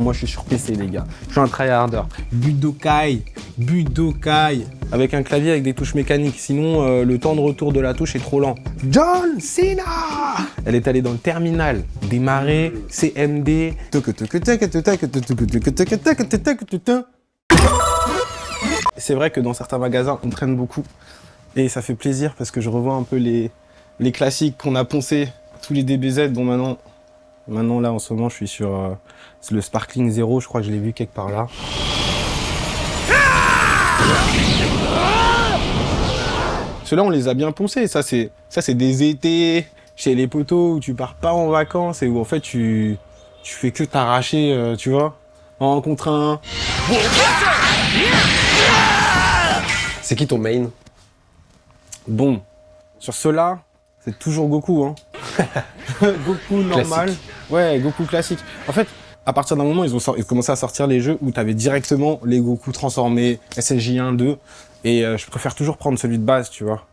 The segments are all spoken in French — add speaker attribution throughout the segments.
Speaker 1: moi je suis sur PC les gars. Je suis un tryharder. Budokai. Avec un clavier avec des touches mécaniques. Sinon, le temps de retour de la touche est trop lent. John Cena. Elle est allée dans le terminal. Démarrer, CMD. C'est vrai que dans certains magasins, on traîne beaucoup. Et ça fait plaisir parce que je revois un peu les classiques qu'on a poncés. Tous les DBZ dont maintenant là en ce moment je suis sur le Sparkling Zero, je crois que je l'ai vu quelque part là. Ceux-là on les a bien poncés, ça c'est des étés chez les potos où tu pars pas en vacances et où en fait tu fais que t'arracher, tu vois, en contre un.
Speaker 2: C'est qui ton main?
Speaker 1: Bon, sur ceux-là, c'est toujours Goku, hein. Goku normal.
Speaker 2: Classique.
Speaker 1: Ouais, Goku classique. En fait, à partir d'un moment, ils ont commencé à sortir les jeux où t'avais directement les Goku transformés, SSJ 1, 2. Et je préfère toujours prendre celui de base, tu vois.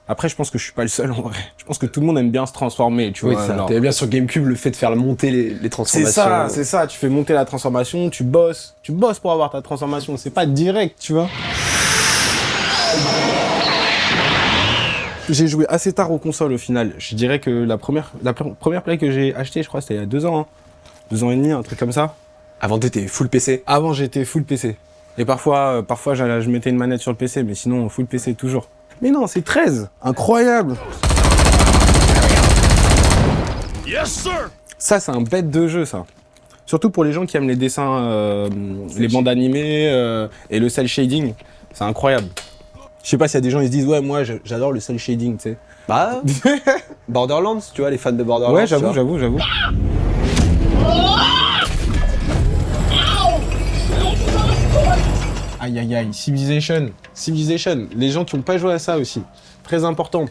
Speaker 1: Après, je pense que je suis pas le seul en vrai. Je pense que tout le monde aime bien se transformer, tu
Speaker 2: Oui,
Speaker 1: vois.
Speaker 2: ça.
Speaker 1: Alors,
Speaker 2: T'avais bien sur GameCube le fait de faire monter les transformations.
Speaker 1: c'est ça. Tu fais monter la transformation, tu bosses pour avoir ta transformation. C'est pas direct, tu vois. J'ai joué assez tard aux consoles au final. Je dirais que la première play que j'ai achetée, je crois, c'était il y a 2 ans. Hein. 2 ans et demi, un truc comme ça.
Speaker 2: Avant, t'étais full PC.
Speaker 1: Avant, j'étais full PC. Et parfois je mettais une manette sur le PC, mais sinon, full PC toujours. Mais non, c'est 13. Incroyable.
Speaker 3: Yes, sir.
Speaker 1: Ça, c'est un bête de jeu, ça. Surtout pour les gens qui aiment les dessins, les bandes animées et le cel shading. C'est incroyable. Je sais pas s'il y a des gens qui se disent ouais moi j'adore le cel shading, tu sais.
Speaker 2: Bah, Borderlands, tu vois, les fans de Borderlands.
Speaker 1: Ouais,
Speaker 2: tu vois.
Speaker 1: j'avoue. Aïe, Civilization. Les gens qui n'ont pas joué à ça aussi. Très important.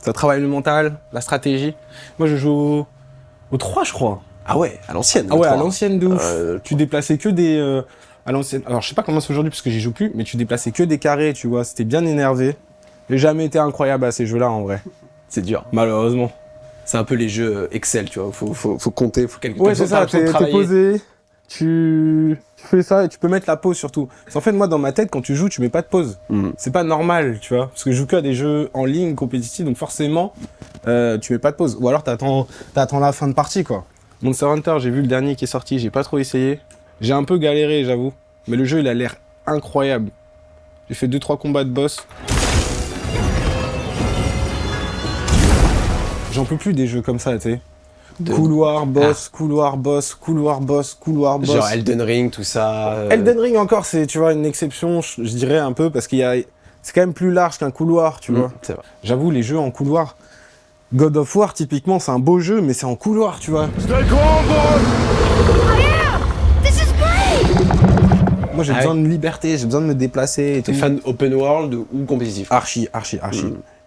Speaker 1: Ça travaille le mental, la stratégie. Moi je joue au 3 je crois.
Speaker 2: Ah ouais, à l'ancienne.
Speaker 1: Ah ouais,
Speaker 2: le
Speaker 1: à
Speaker 2: 3.
Speaker 1: l'ancienne de ouf. Tu déplaçais que des... à l'ancienne... Alors je sais pas comment c'est aujourd'hui parce que j'y joue plus, mais tu déplaçais que des carrés, tu vois. C'était bien énervé. J'ai jamais été incroyable à ces jeux-là en vrai.
Speaker 2: C'est dur.
Speaker 1: Malheureusement.
Speaker 2: C'est un peu les jeux Excel, tu vois. Faut compter, faut calculer.
Speaker 1: Ouais, c'est ça, t'es posé, tu fais ça et tu peux mettre la pause surtout. En fait, moi, dans ma tête, quand tu joues, tu mets pas de pause. C'est pas normal, tu vois. Parce que je joue que à des jeux en ligne compétitifs, donc forcément, tu mets pas de pause. Ou alors, t'attends la fin de partie, quoi. Monster Hunter, j'ai vu le dernier qui est sorti, j'ai pas trop essayé. J'ai un peu galéré, j'avoue. Mais le jeu, il a l'air incroyable. J'ai fait 2-3 combats de boss. J'en peux plus des jeux comme ça, tu sais. Couloir, boss.
Speaker 2: Genre Elden Ring, tout ça.
Speaker 1: Elden Ring encore, c'est, tu vois, une exception, je dirais un peu, parce c'est quand même plus large qu'un couloir, tu vois.
Speaker 2: C'est vrai.
Speaker 1: J'avoue, les jeux en couloir, God of War, typiquement, c'est un beau jeu, mais c'est en couloir, tu vois.
Speaker 3: Stay calm, boy.
Speaker 4: This is great!
Speaker 1: Moi, j'ai besoin de liberté, j'ai besoin de me déplacer et tout.
Speaker 2: T'es fan open world ou compétitif?
Speaker 1: Archi.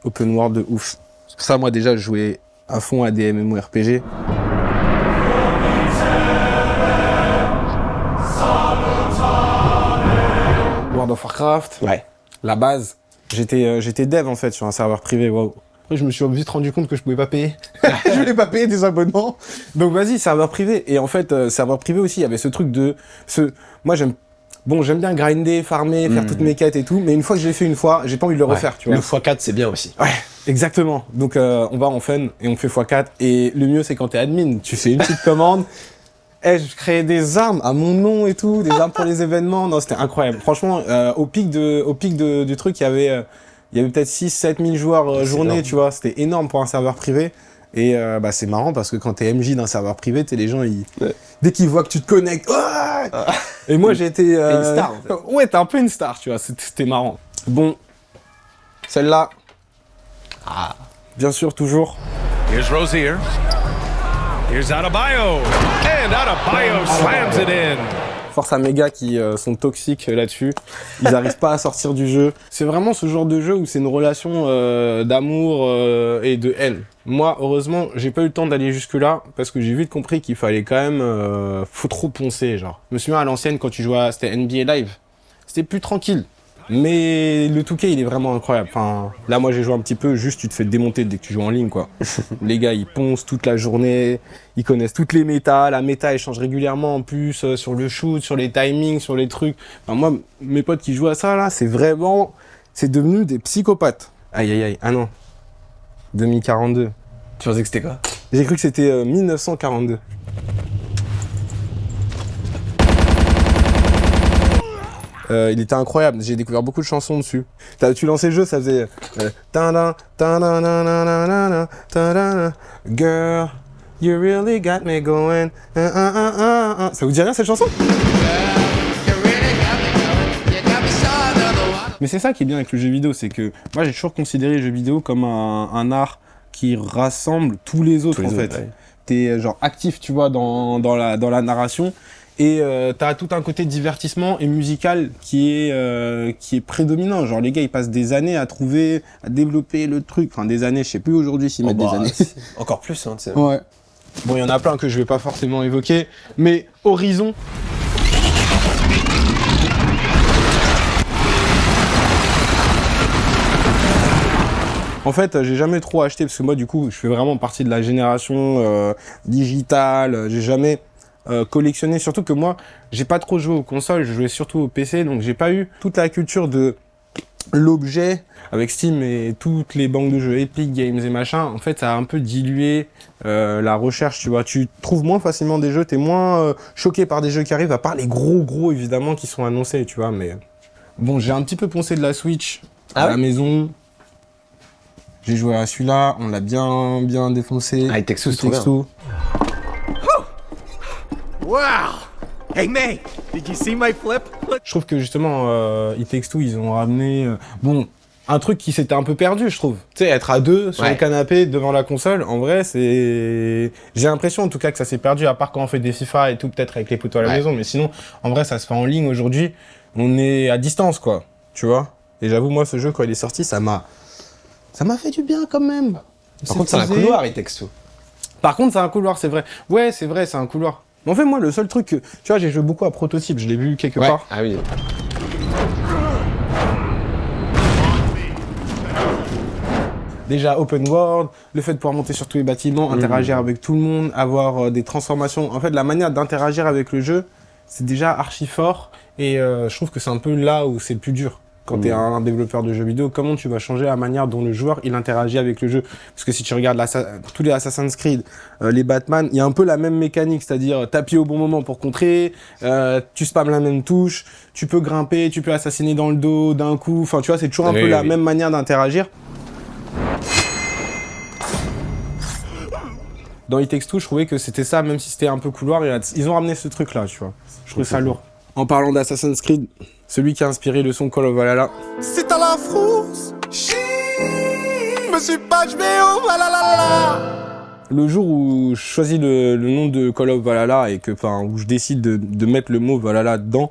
Speaker 1: Open world de ouf. C'est pour ça, moi, déjà, je jouais à fond à des MMORPG. World of Warcraft.
Speaker 2: Ouais.
Speaker 1: La base. J'étais dev, en fait, sur un serveur privé, waouh. Après, je me suis vite rendu compte que je pouvais pas payer. Je voulais pas payer des abonnements. Donc, vas-y, serveur privé. Et en fait, serveur privé aussi, il y avait ce truc de... Moi, j'aime bien grinder, farmer, faire toutes mes quêtes et tout, mais une fois que je l'ai fait une fois, j'ai pas envie de le refaire, tu vois.
Speaker 2: Le x4, c'est bien aussi.
Speaker 1: Ouais, exactement. Donc, on va en fun et on fait x4. Et le mieux, c'est quand t'es admin. Tu fais une petite commande. Je créais des armes à mon nom et tout, des armes pour les événements. Non, c'était incroyable. Franchement, au pic du truc, il y avait peut-être 6-7 000 joueurs journée,
Speaker 2: énorme.
Speaker 1: tu vois. C'était énorme pour un serveur privé. Et c'est marrant parce que quand t'es MJ d'un serveur privé, les gens, dès qu'ils voient que tu te connectes, et moi j'étais...
Speaker 2: T'es une star, en fait.
Speaker 1: Ouais, t'es un peu une star, tu vois, c'était marrant. Bon, celle-là, bien sûr, toujours.
Speaker 3: Here's Rozier. Here's Adebayo. And Adebayo slams it in.
Speaker 1: Force à Mega qui sont toxiques là-dessus. Ils n'arrivent pas à sortir du jeu. C'est vraiment ce genre de jeu où c'est une relation d'amour et de haine. Moi, heureusement, j'ai pas eu le temps d'aller jusque-là parce que j'ai vite compris qu'il fallait quand même... faut trop poncer, genre. Je me souviens à l'ancienne, quand tu jouais c'était NBA Live. C'était plus tranquille. Mais le 2K, il est vraiment incroyable. Enfin, là, moi, j'ai joué un petit peu, juste tu te fais démonter dès que tu joues en ligne, quoi. Les gars, ils poncent toute la journée, ils connaissent toutes les méta. La méta, elle change régulièrement en plus sur le shoot, sur les timings, sur les trucs. Enfin, moi, mes potes qui jouent à ça, là, c'est devenu des psychopathes. Aïe, aïe, aïe. Ah non. 2042.
Speaker 2: Tu pensais que c'était quoi?
Speaker 1: J'ai cru que c'était 1942. Il était incroyable, j'ai découvert beaucoup de chansons dessus. Tu lançais le jeu, ça faisait Girl, you really got me going. Ça vous dit rien cette chanson? Mais c'est ça qui est bien avec le jeu vidéo, c'est que moi j'ai toujours considéré le jeu vidéo comme un art qui rassemble tous les autres en fait. Ouais. T'es genre actif, tu vois, dans la narration. Et t'as tout un côté divertissement et musical qui est prédominant. Genre les gars ils passent des années à développer le truc. Enfin des années, je sais plus aujourd'hui s'ils mettent des années.
Speaker 2: Encore plus, hein, tu sais.
Speaker 1: Ouais. Bon, il y en a plein que je vais pas forcément évoquer. Mais Horizon. En fait, j'ai jamais trop acheté parce que moi du coup je fais vraiment partie de la génération digitale. J'ai jamais collectionner, surtout que moi j'ai pas trop joué aux consoles, je jouais surtout au PC, donc j'ai pas eu toute la culture de l'objet avec Steam et toutes les banques de jeux Epic Games et machin. En fait ça a un peu dilué la recherche, tu vois, tu trouves moins facilement des jeux, t'es moins choqué par des jeux qui arrivent, à part les gros évidemment qui sont annoncés, tu vois. Mais bon, j'ai un petit peu poncé de la Switch à la maison. J'ai joué à celui-là, on l'a bien défoncé.
Speaker 2: Ah, It Takes Two, c'est trop bien.
Speaker 5: Wow! Hey mate, did you see my flip?
Speaker 1: Je trouve que justement, It Takes Two, ils ont ramené un truc qui s'était un peu perdu, je trouve. Tu sais, être à deux sur le canapé devant la console, en vrai, c'est... J'ai l'impression en tout cas que ça s'est perdu, à part quand on fait des FIFA et tout, peut-être avec les poteaux à la maison, mais sinon, en vrai, ça se fait en ligne aujourd'hui. On est à distance, quoi, tu vois. Et j'avoue, moi, ce jeu, quand il est sorti, ça m'a fait du bien quand même.
Speaker 2: Par contre, c'est un couloir, It Takes Two.
Speaker 1: Par contre, c'est un couloir, c'est vrai. Ouais, c'est vrai, c'est un couloir. En fait, moi, le seul truc que... Tu vois, j'ai joué beaucoup à Prototype, je l'ai vu quelque part.
Speaker 2: Ah oui.
Speaker 1: Déjà, open world, le fait de pouvoir monter sur tous les bâtiments, interagir avec tout le monde, avoir des transformations. En fait, la manière d'interagir avec le jeu, c'est déjà archi fort. Et je trouve que c'est un peu là où c'est le plus dur. Quand t'es un développeur de jeux vidéo, comment tu vas changer la manière dont le joueur il interagit avec le jeu? Parce que si tu regardes tous les Assassin's Creed, les Batman, il y a un peu la même mécanique, c'est-à-dire t'appuies au bon moment pour contrer, tu spams la même touche, tu peux grimper, tu peux assassiner dans le dos d'un coup, enfin tu vois, c'est toujours un peu la même manière d'interagir. Dans It Takes Two, je trouvais que c'était ça, même si c'était un peu couloir, ils ont ramené ce truc-là, tu vois. Je trouvais ça lourd. En parlant d'Assassin's Creed, celui qui a inspiré le son Call of Valhalla.
Speaker 5: C'est à la France, je me suis pas joué au Valhalla.
Speaker 1: Le jour où je choisis le nom de Call of Valhalla et où je décide de mettre le mot Valhalla dedans,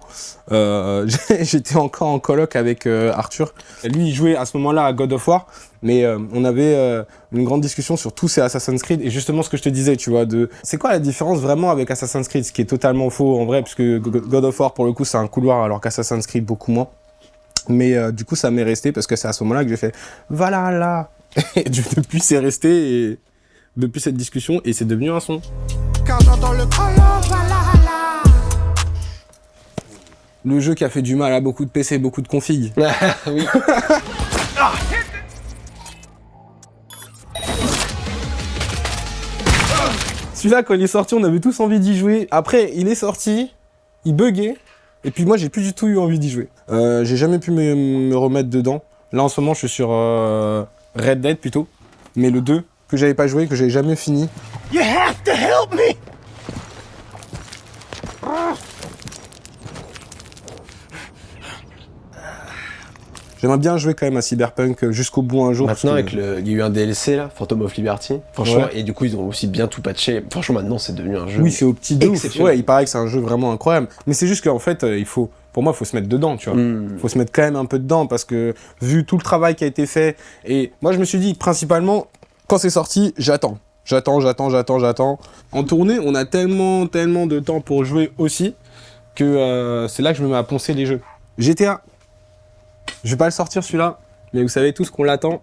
Speaker 1: j'étais encore en coloc avec Arthur. Lui, il jouait à ce moment-là à God of War, mais on avait une grande discussion sur tous ces Assassin's Creed et justement ce que je te disais, tu vois, c'est quoi la différence vraiment avec Assassin's Creed, ce qui est totalement faux en vrai, puisque God of War pour le coup c'est un couloir alors qu'Assassin's Creed beaucoup moins. Mais du coup ça m'est resté parce que c'est à ce moment-là que j'ai fait Valhalla. Et depuis c'est resté depuis cette discussion et c'est devenu un son.
Speaker 5: Quand j'entends le Call of Valhalla.
Speaker 1: Le jeu qui a fait du mal à beaucoup de PC, beaucoup de configs.
Speaker 2: Oui.
Speaker 1: Celui-là, quand il est sorti, on avait tous envie d'y jouer. Après, il est sorti, il buguait, et puis moi, j'ai plus du tout eu envie d'y jouer. J'ai jamais pu me remettre dedans. Là, en ce moment, je suis sur Red Dead plutôt, mais le 2, que j'avais pas joué, que j'avais jamais fini.
Speaker 5: You have to help me.
Speaker 1: J'aimerais bien jouer quand même à Cyberpunk jusqu'au bout un jour.
Speaker 2: Maintenant, il y a eu un DLC là, Phantom of Liberty. Franchement, et du coup, ils ont aussi bien tout patché. Franchement, maintenant, c'est devenu un jeu.
Speaker 1: Oui, c'est au petit de ouf. Ouais, il paraît que c'est un jeu vraiment incroyable. Mais c'est juste qu'en fait, pour moi, il faut se mettre dedans, tu vois. Faut se mettre quand même un peu dedans parce que vu tout le travail qui a été fait, et moi, je me suis dit, principalement, quand c'est sorti, j'attends. En tournée, on a tellement de temps pour jouer aussi que c'est là que je me mets à poncer les jeux. GTA. Je vais pas le sortir celui-là, mais vous savez tous qu'on l'attend.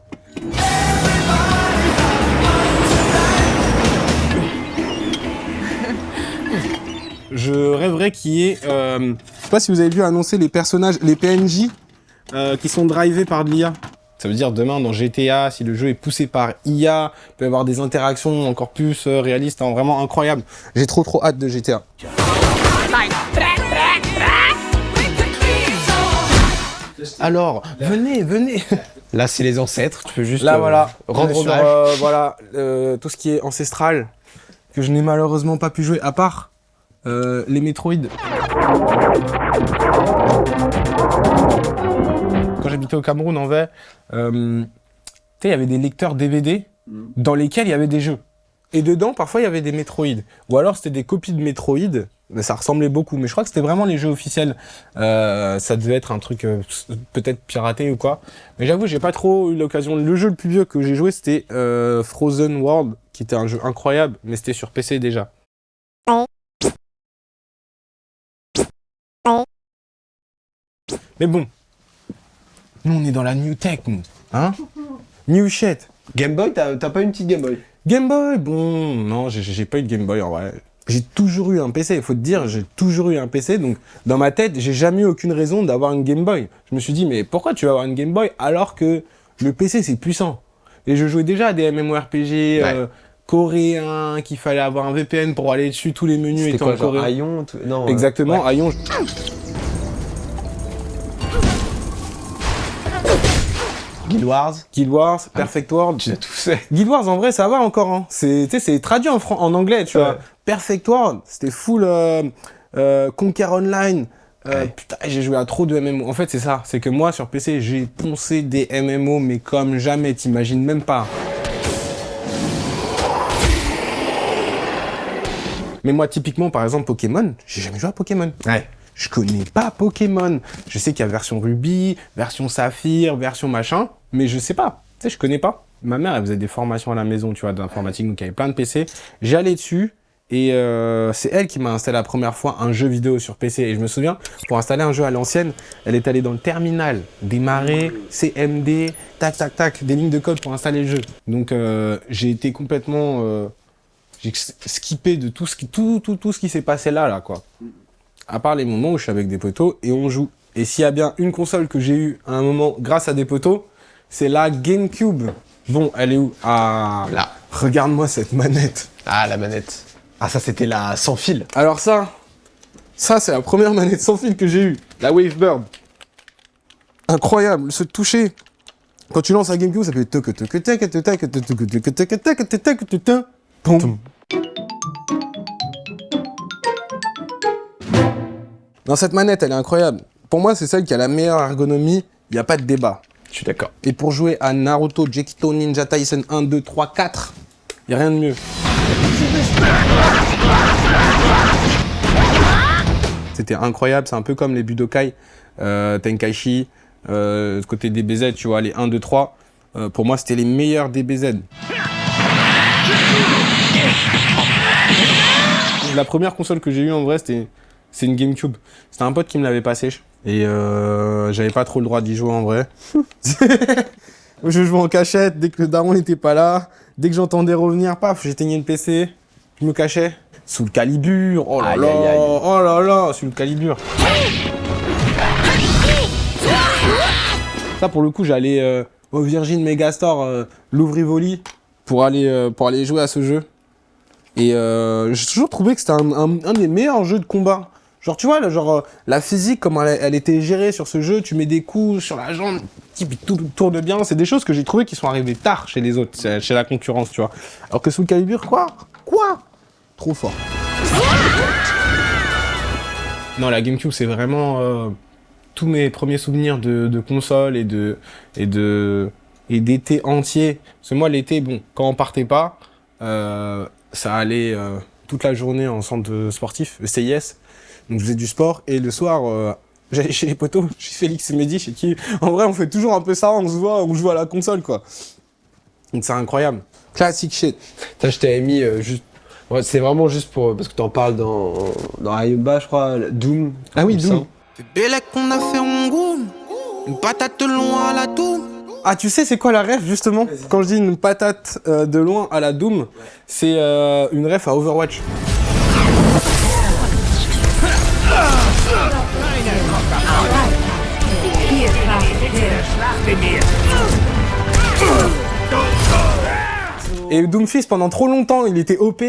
Speaker 1: Je rêverais qu'il y ait... je sais pas si vous avez vu annoncer les personnages, les PNJ qui sont drivés par de l'IA. Ça veut dire demain dans GTA, si le jeu est poussé par IA, il peut y avoir des interactions encore plus réalistes, hein, vraiment incroyables. J'ai trop hâte de GTA. Alors, venez.
Speaker 2: Là, c'est les ancêtres, tu peux juste
Speaker 1: Là, voilà,
Speaker 2: rendre
Speaker 1: sur,
Speaker 2: hommage.
Speaker 1: voilà, tout ce qui est ancestral, que je n'ai malheureusement pas pu jouer, à part les Metroid. Quand j'habitais au Cameroun, en vrai, il y avait des lecteurs DVD dans lesquels il y avait des jeux. Et dedans, parfois, il y avait des Metroid. Ou alors, c'était des copies de Metroid. Mais ça ressemblait beaucoup. Mais je crois que c'était vraiment les jeux officiels. Ça devait être un truc peut-être piraté ou quoi. Mais j'avoue, j'ai pas trop eu l'occasion. Le jeu le plus vieux que j'ai joué, c'était Frozen World, qui était un jeu incroyable, mais c'était sur PC déjà. Mais bon, nous on est dans la new tech, nous. Hein? New shit.
Speaker 2: Game Boy, t'as pas une petite Game Boy?
Speaker 1: Game Boy, bon, non, j'ai pas eu de Game Boy en vrai. J'ai toujours eu un PC, il faut te dire, j'ai toujours eu un PC, donc dans ma tête, j'ai jamais eu aucune raison d'avoir une Game Boy. Je me suis dit, mais pourquoi tu vas avoir une Game Boy alors que le PC c'est puissant? Et je jouais déjà à des MMORPG coréens, qu'il fallait avoir un VPN pour aller dessus, tous les menus étant en coréen.
Speaker 2: Aion non,
Speaker 1: Exactement, Aion.
Speaker 2: Guild Wars,
Speaker 1: Perfect World.
Speaker 2: tu as tout fait.
Speaker 1: Guild Wars, en vrai, ça va encore. Hein. C'est traduit en anglais, tu vois. Perfect World, c'était full Conquer Online. Putain, j'ai joué à trop de MMO. En fait, c'est ça. C'est que moi, sur PC, j'ai poncé des MMO, mais comme jamais, t'imagines même pas. Mais moi, typiquement, par exemple, Pokémon, j'ai jamais joué à Pokémon.
Speaker 2: Ouais.
Speaker 1: Je connais pas Pokémon. Je sais qu'il y a version Ruby, version Saphir, version machin, mais je sais pas. Tu sais, je connais pas. Ma mère, elle faisait des formations à la maison, tu vois, d'informatique, donc il y avait plein de PC. J'allais dessus et c'est elle qui m'a installé la première fois un jeu vidéo sur PC. Et je me souviens, pour installer un jeu à l'ancienne, elle est allée dans le terminal, démarrer, CMD, tac, tac, tac, des lignes de code pour installer le jeu. Donc j'ai été complètement... j'ai skippé de tout ce qui s'est passé là, quoi. À part les moments où je suis avec des potos et on joue. Et s'il y a bien une console que j'ai eue à un moment grâce à des potos, c'est la GameCube. Bon, elle est où? Ah,
Speaker 2: là.
Speaker 1: Regarde-moi cette manette.
Speaker 2: Ah, la manette. Ah, ça, c'était la sans fil.
Speaker 1: Alors ça c'est la première manette sans fil que j'ai eue. La Wavebird. Incroyable, se toucher. Quand tu lances la GameCube, ça fait... Non, cette manette, elle est incroyable. Pour moi, c'est celle qui a la meilleure ergonomie. Il n'y a pas de débat.
Speaker 2: Je suis d'accord.
Speaker 1: Et pour jouer à Naruto, Gekito, Ninja Tyson 1, 2, 3, 4, il n'y a rien de mieux. C'était incroyable. C'est un peu comme les Budokai, Tenkaichi, côté DBZ, tu vois, les 1, 2, 3. Pour moi, c'était les meilleurs DBZ. La première console que j'ai eue, en vrai, c'est une GameCube. C'était un pote qui me l'avait passé. Et j'avais pas trop le droit d'y jouer en vrai. Je jouais en cachette dès que le daron n'était pas là. Dès que j'entendais revenir, paf, j'éteignais le PC. Je me cachais. Sous le Calibur. Oh là là. Oh là là. Sous le Calibur. Ça, pour le coup, j'allais au Virgin Megastore, Louvre-Rivoli, pour aller jouer à ce jeu. Et j'ai toujours trouvé que c'était un des meilleurs jeux de combat. Genre, tu vois, la physique, comment elle était gérée sur ce jeu, tu mets des coups sur la jambe, puis tout tourne bien. C'est des choses que j'ai trouvé qui sont arrivées tard chez les autres, chez la concurrence, tu vois. Alors que Soul Calibur, quoi? Trop fort. Non, la GameCube, c'est vraiment tous mes premiers souvenirs de console et d'été entier. Parce que moi, l'été, bon, quand on partait pas, ça allait toute la journée en centre sportif, le CIS. Donc je faisais du sport et le soir, j'allais chez les potos, chez Félix et Mehdi, chez qui... En vrai, on fait toujours un peu ça, on se voit, on joue à la console, quoi. Donc c'est incroyable. Classic shit.
Speaker 2: Putain, je t'avais mis juste... Ouais, c'est vraiment juste pour... Parce que t'en parles dans Ayumba, je crois, Doom.
Speaker 1: Ah oui, Doom.
Speaker 5: Bébé, là qu'on a fait en goût. Une patate de loin à la Doom.
Speaker 1: Ah, tu sais, c'est quoi la ref, justement? Quand je dis une patate de loin à la Doom, c'est une ref à Overwatch. Et Doomfist, pendant trop longtemps, il était OP.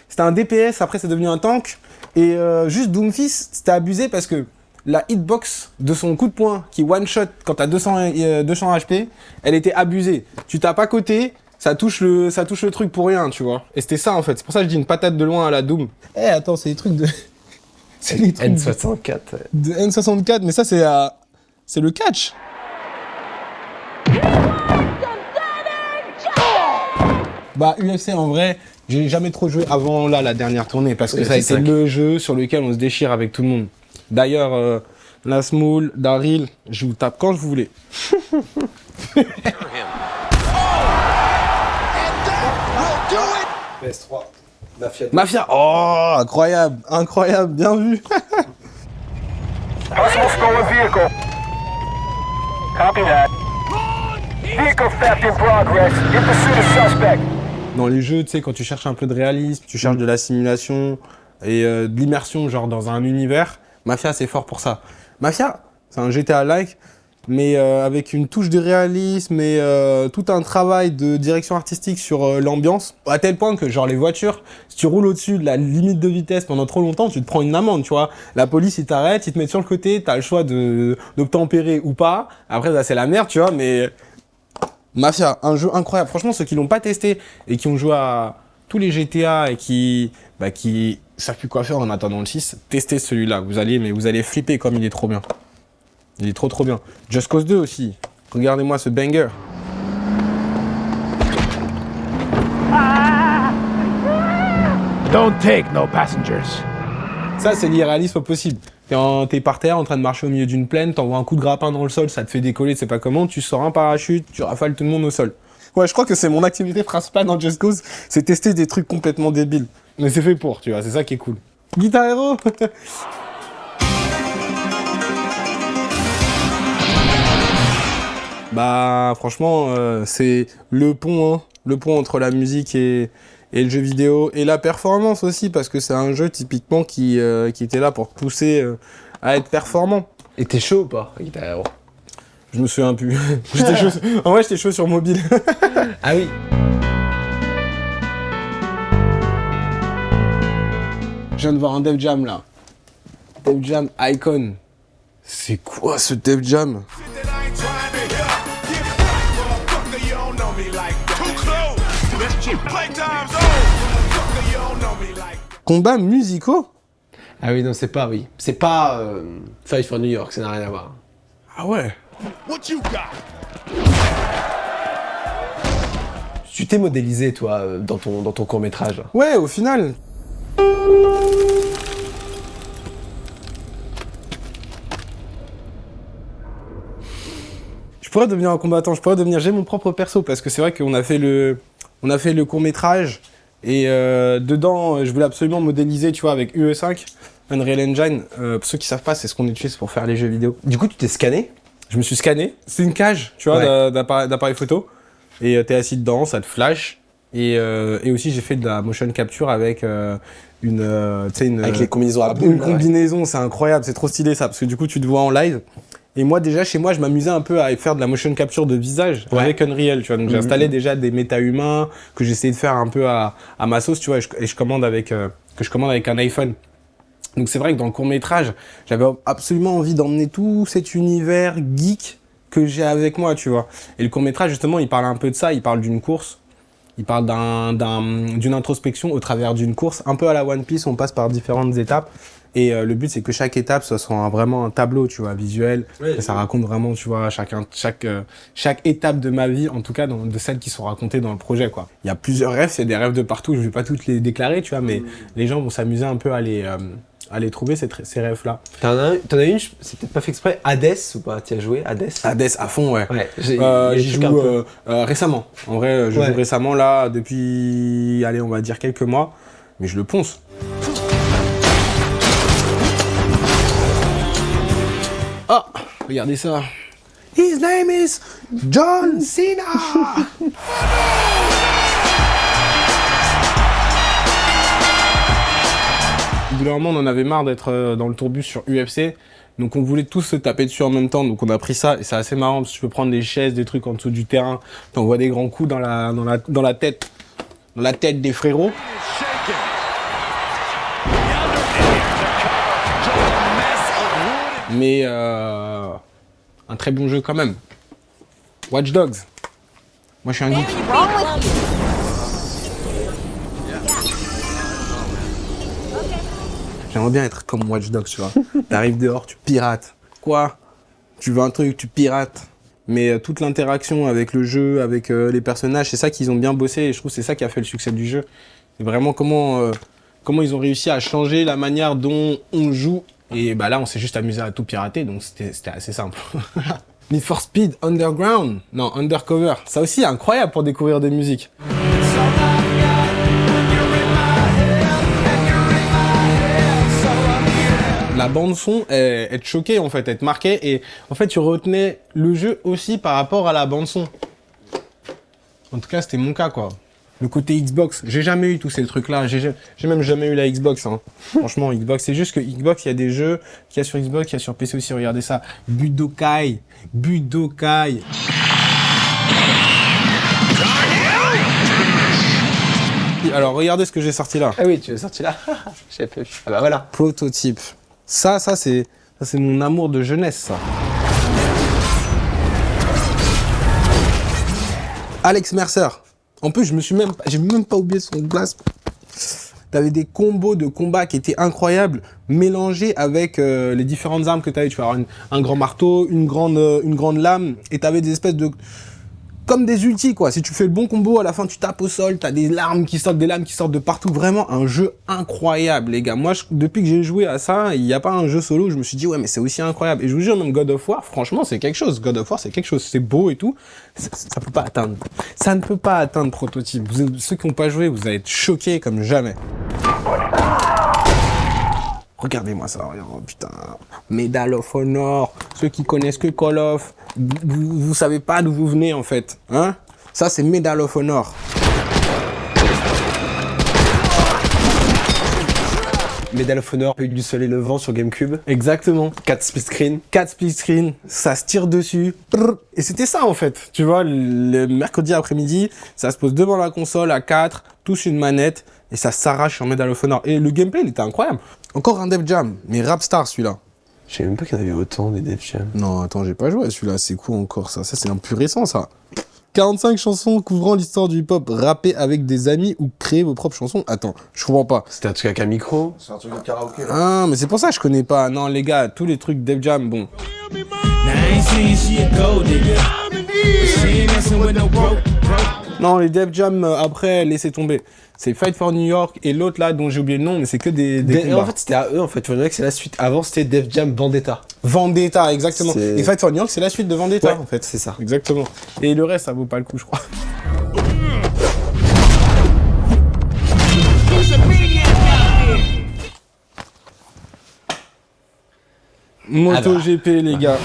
Speaker 1: C'était un DPS, après c'est devenu un tank. Et juste Doomfist, c'était abusé parce que la hitbox de son coup de poing qui one-shot quand t'as 200 HP, elle était abusée. Tu tapes à côté, ça touche le truc pour rien, tu vois. Et c'était ça en fait. C'est pour ça que je dis une patate de loin à la Doom. Eh, attends, c'est des trucs de... c'est les trucs
Speaker 2: N64.
Speaker 1: de N64, mais ça c'est le catch. Bah UFC en vrai, j'ai jamais trop joué avant là la dernière tournée parce que ça a été le jeu sur lequel on se déchire avec tout le monde. D'ailleurs, Lasmoul, Daryl, je vous tape quand je vous voulais.
Speaker 2: PS3.
Speaker 1: Mafia, oh incroyable, incroyable, bien vu.
Speaker 6: Possible stolen vehicle. Copy that. Vehicle theft in progress. In pursuit of suspect.
Speaker 1: Dans les jeux, tu sais, quand tu cherches un peu de réalisme, tu cherches de la simulation et de l'immersion, genre dans un univers, Mafia, c'est fort pour ça. Mafia, c'est un GTA-like, mais avec une touche de réalisme et tout un travail de direction artistique sur l'ambiance, à tel point que, genre, les voitures, si tu roules au-dessus de la limite de vitesse pendant trop longtemps, tu te prends une amende, tu vois. La police, ils t'arrêtent, ils te mettent sur le côté, t'as le choix d'obtempérer ou pas. Après, là, c'est la merde, tu vois, mais... Mafia, un jeu incroyable. Franchement, ceux qui l'ont pas testé et qui ont joué à tous les GTA et qui savent plus quoi faire en attendant le 6, testez celui-là. Vous allez flipper comme il est trop bien. Il est trop bien. Just Cause 2 aussi. Regardez-moi ce banger.
Speaker 3: Don't take no passengers.
Speaker 1: Ça, c'est l'irréalisme au possible. T'es par terre en train de marcher au milieu d'une plaine, t'envoies un coup de grappin dans le sol, ça te fait décoller, tu sais pas comment, tu sors un parachute, tu rafales tout le monde au sol. Ouais, je crois que c'est mon activité principale dans Just Cause, c'est tester des trucs complètement débiles. Mais c'est fait pour, tu vois, c'est ça qui est cool. Guitar Hero. Bah, franchement, c'est le pont entre la musique et le jeu vidéo, et la performance aussi, parce que c'est un jeu typiquement qui était là pour te pousser à être performant.
Speaker 2: Et t'es chaud ou pas, Guitar Hero?
Speaker 1: Je me souviens plus. En vrai, j'étais chaud sur mobile.
Speaker 2: Ah oui.
Speaker 1: Je viens de voir un Def Jam là. Def Jam Icon. C'est quoi ce Def Jam? Combats musicaux?
Speaker 2: Ah oui, non, c'est pas Fight for New York, ça n'a rien à voir.
Speaker 1: Ah ouais.
Speaker 3: What you got?
Speaker 2: Tu t'es modélisé, toi, dans ton court-métrage.
Speaker 1: Ouais, au final. Je pourrais devenir un combattant, j'ai mon propre perso, parce que c'est vrai qu'on a fait le court-métrage, et dedans, je voulais absolument modéliser, tu vois, avec UE5, Unreal Engine. Pour ceux qui savent pas, c'est ce qu'on utilise pour faire les jeux vidéo.
Speaker 2: Du coup, tu t'es scanné?
Speaker 1: Je me suis scanné. C'est une cage, tu vois,
Speaker 2: ouais,
Speaker 1: d'appareil photo. Et t'es assis dedans, ça te flash. Et aussi, j'ai fait de la motion capture avec
Speaker 2: avec les combinaisons à boules.
Speaker 1: Une combinaison, c'est incroyable, c'est trop stylé ça, parce que du coup, tu te vois en live. Et moi, déjà, chez moi, je m'amusais un peu à faire de la motion capture de visage avec Unreal, tu vois. Donc, j'ai installé déjà des méta-humains que j'essayais de faire un peu à ma sauce, tu vois, et je commande avec un iPhone. Donc, c'est vrai que dans le court-métrage, j'avais absolument envie d'emmener tout cet univers geek que j'ai avec moi, tu vois. Et le court-métrage, justement, il parle un peu de ça, il parle d'une course. Il parle d'une introspection au travers d'une course. Un peu à la One Piece, on passe par différentes étapes. Et le but, c'est que chaque étape, ce soit vraiment un tableau, tu vois, visuel. Ouais, et ça raconte vraiment, tu vois, chaque étape de ma vie, en tout cas, de celles qui sont racontées dans le projet, quoi. Il y a plusieurs rêves, il y a des rêves de partout, je vais pas toutes les déclarer, tu vois, mais les gens vont s'amuser un peu à les trouver, ces rêves-là.
Speaker 2: T'en as une, c'est peut-être pas fait exprès, Hades ou pas? Tu as joué Hades?
Speaker 1: Hades à fond, ouais.
Speaker 2: J'y
Speaker 1: joue récemment. En vrai, je joue récemment, là, depuis, allez, on va dire quelques mois, mais je le ponce. Ah, regardez ça. His name is John Cena. Au bout d'un moment, on en avait marre d'être dans le tourbus sur UFC. Donc on voulait tous se taper dessus en même temps, donc on a pris ça et c'est assez marrant parce que tu peux prendre des chaises, des trucs en dessous du terrain, t'envoies des grands coups dans la tête des frérots. Mais un très bon jeu quand même. Watch Dogs. Moi je suis un geek. J'aimerais bien être comme Watch Dogs, tu vois. T'arrives dehors, tu pirates. Quoi? Tu veux un truc, tu pirates. Mais toute l'interaction avec le jeu, avec les personnages, c'est ça qu'ils ont bien bossé et je trouve que c'est ça qui a fait le succès du jeu. C'est vraiment comment ils ont réussi à changer la manière dont on joue. Et bah là, on s'est juste amusé à tout pirater, donc c'était assez simple. Need for Speed Underground, non, Undercover. Ça aussi, incroyable pour découvrir des musiques. La bande son, elle te choquait en fait, elle te marquait et en fait tu retenais le jeu aussi par rapport à la bande son. En tout cas, c'était mon cas quoi. Le côté Xbox, j'ai jamais eu tous ces trucs-là, j'ai même jamais eu la Xbox. Hein. Franchement, Xbox, c'est juste que Xbox, il y a des jeux qu'il y a sur Xbox, qu'il y a sur PC aussi. Regardez ça, Budokai. Alors, regardez ce que j'ai sorti là.
Speaker 2: Ah oui, tu l'as sorti là. J'ai pas vu. Ah bah voilà.
Speaker 1: Prototype. Ça c'est mon amour de jeunesse, ça. Alex Mercer. En plus, j'ai même pas oublié son blast. T'avais des combos de combat qui étaient incroyables, mélangés avec les différentes armes que t'avais. Tu vas avoir un grand marteau, une grande lame, et t'avais des espèces de... Comme des ultis, quoi. Si tu fais le bon combo, à la fin, tu tapes au sol, t'as des lames qui sortent de partout. Vraiment, un jeu incroyable, les gars. Moi, depuis que j'ai joué à ça, il n'y a pas un jeu solo où je me suis dit, ouais, mais c'est aussi incroyable. Et je vous jure, même God of War, franchement, c'est quelque chose. God of War, c'est quelque chose. C'est beau et tout. Ça peut pas atteindre. Ça ne peut pas atteindre Prototype. Ceux qui n'ont pas joué, vous allez être choqués comme jamais. Regardez-moi ça, oh, putain. Medal of Honor. Ceux qui connaissent que Call of, vous savez pas d'où vous venez en fait. Hein? Ça, c'est Medal of Honor.
Speaker 2: Medal of Honor, Pays du Soleil Levant sur GameCube.
Speaker 1: Exactement.
Speaker 2: 4 split screen.
Speaker 1: 4 split screen, ça se tire dessus. Et c'était ça en fait. Tu vois, le mercredi après-midi, ça se pose devant la console à 4, touche une manette et ça s'arrache sur Medal of Honor. Et le gameplay, il était incroyable. Encore un Def Jam, mais Rapstar celui-là.
Speaker 2: Je savais même pas qu'il y en avait autant des Def Jam.
Speaker 1: Non, attends, j'ai pas joué à celui-là. C'est quoi encore ça? Ça, c'est un plus récent ça. 45 chansons couvrant l'histoire du hip-hop, rappez avec des amis ou créez vos propres chansons. Attends, je comprends pas.
Speaker 2: C'était un truc avec un micro.
Speaker 5: C'est un truc de karaoké là.
Speaker 1: Ah, mais c'est pour ça que je connais pas. Non, les gars, tous les trucs Def Jam, bon. Non, les Def Jam, après, laissez tomber. C'est Fight for New York et l'autre là, dont j'ai oublié le nom, mais c'est que des combats.
Speaker 2: En fait, c'était à eux, en fait. Tu vois que c'est la suite. Avant, c'était Def Jam Vendetta.
Speaker 1: Vendetta, exactement. Et Fight for New York, c'est la suite de Vendetta,
Speaker 2: Ouais,
Speaker 1: en fait.
Speaker 2: c'est ça.
Speaker 1: Exactement. Et le reste, ça vaut pas le coup, je crois. MotoGP, les gars.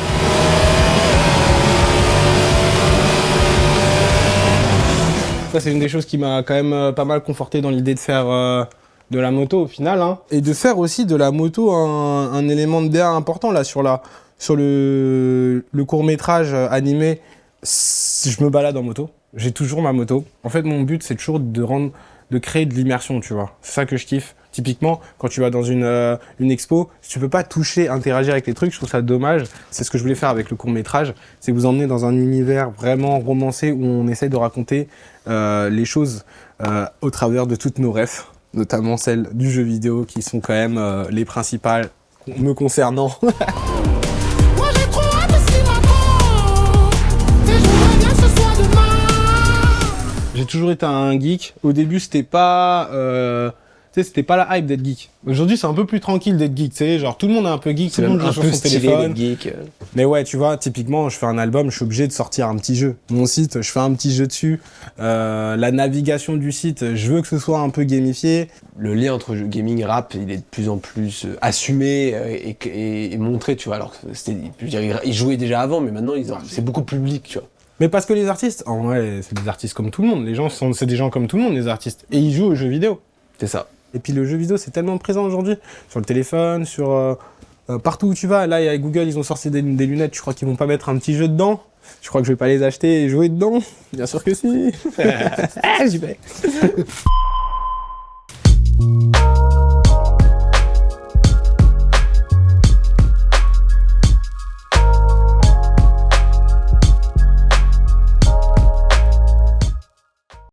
Speaker 1: Ça, c'est une des choses qui m'a quand même pas mal conforté dans l'idée de faire de la moto au final. Hein. Et de faire aussi de la moto un élément de DA important là sur le court-métrage animé. Je me balade en moto. J'ai toujours ma moto. En fait, mon but, c'est toujours de créer de l'immersion, tu vois. C'est ça que je kiffe. Typiquement, quand tu vas dans une expo, si tu peux pas toucher, interagir avec les trucs, je trouve ça dommage. C'est ce que je voulais faire avec le court-métrage, c'est vous emmener dans un univers vraiment romancé où on essaye de raconter les choses au travers de toutes nos rêves, notamment celles du jeu vidéo qui sont quand même les principales me concernant.
Speaker 5: Moi j'ai trop hâte de ce matin. Et je voudrais bien que ce soit demain.
Speaker 1: J'ai toujours été un geek. Au début, c'était pas sais, c'était pas la hype d'être geek. Aujourd'hui, c'est un peu plus tranquille d'être geek, tu sais, genre tout le monde est un peu geek, tout
Speaker 2: C'est
Speaker 1: le
Speaker 2: même
Speaker 1: monde
Speaker 2: un
Speaker 1: joue
Speaker 2: peu
Speaker 1: sur son
Speaker 2: stylé
Speaker 1: téléphone.
Speaker 2: d'être geek.
Speaker 1: Mais ouais, tu vois, typiquement, je fais un album, je suis obligé de sortir un petit jeu. Mon site, je fais un petit jeu dessus. La navigation du site, je veux que ce soit un peu gamifié.
Speaker 2: Le lien entre gaming et rap, il est de plus en plus assumé et montré, tu vois. Alors que je veux dire, ils jouaient déjà avant, mais maintenant, c'est beaucoup plus public, tu vois.
Speaker 1: Mais parce que les artistes, en vrai, c'est des artistes comme tout le monde. C'est des gens comme tout le monde, les artistes. Et ils jouent aux jeux vidéo.
Speaker 2: C'est ça.
Speaker 1: Et puis le jeu vidéo, c'est tellement présent aujourd'hui. Sur le téléphone, sur... partout où tu vas. Là, il y a Google, ils ont sorti des lunettes. Je crois qu'ils vont pas mettre un petit jeu dedans. Je crois que je vais pas les acheter et jouer dedans. Bien sûr que si. J'y vais.